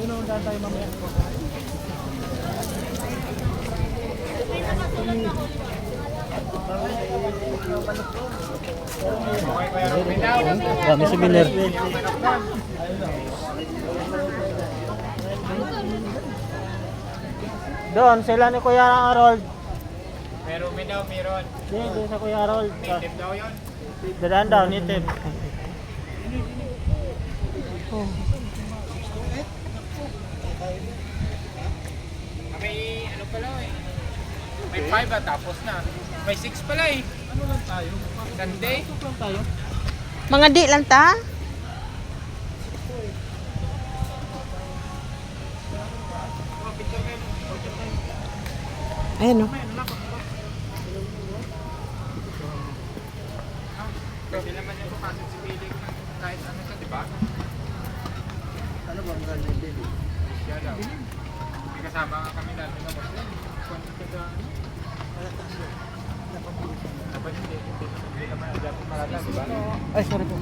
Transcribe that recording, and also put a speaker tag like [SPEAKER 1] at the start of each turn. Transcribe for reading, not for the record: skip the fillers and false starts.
[SPEAKER 1] Doon tayo mamaya. Dami souvenir. Doon, sila ni Kuya Harold.
[SPEAKER 2] Meron daw, meron.
[SPEAKER 1] Doon sa Kuya Harold.
[SPEAKER 2] Native daw yun.
[SPEAKER 1] Dadaan daw, native. Oh.
[SPEAKER 2] May ano pala eh. May 5 tapos na. May 6 pala eh.
[SPEAKER 1] Ano lang tayo?
[SPEAKER 2] Sunday.
[SPEAKER 1] Ano lang tayo?
[SPEAKER 3] Mga di lang ta. Ayan o.
[SPEAKER 2] Pwede naman yung pumasok si Billy kahit ano siya, di ba?
[SPEAKER 1] Ano ba ang ganda yung
[SPEAKER 2] Siya daw. May kasama nga kami dati na boss. Dapat hindi naman. Dapat malata, di ba?
[SPEAKER 1] Ay, sorry po.